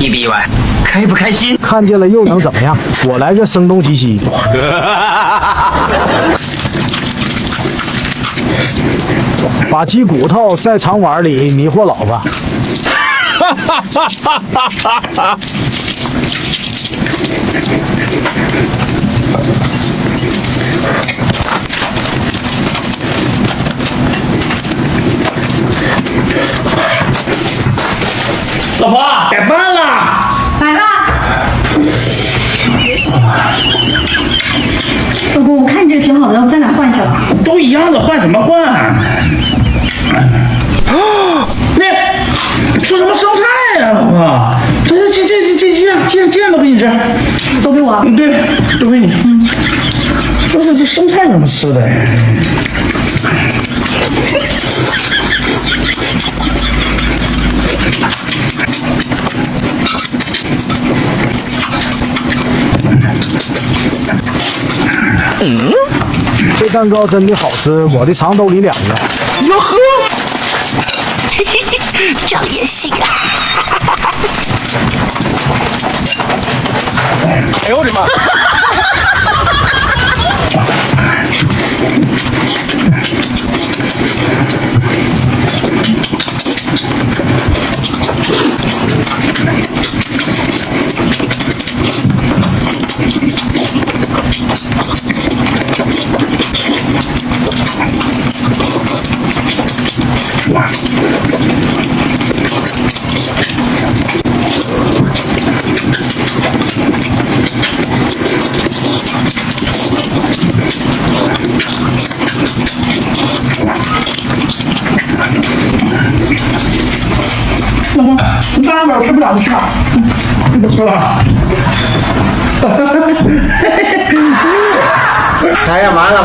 你比完开不开心？看见了又能怎么样？我来个声东击西。把鸡骨头在肠碗里迷惑老婆。老婆，改饭了。来吧。老公，我看你这个挺好的，要不咱俩换一下吧？都一样的，换什么换？那说什么生菜呀，老婆？这样都给你吃，都给我。对，都给你。这生菜怎么吃的？这蛋糕真的好吃，我的肠兜里两个。哟呵，长也行啊！哎呦我的妈！老公，你大碗吃不了就吃吧，不吃了。哎呀，完了！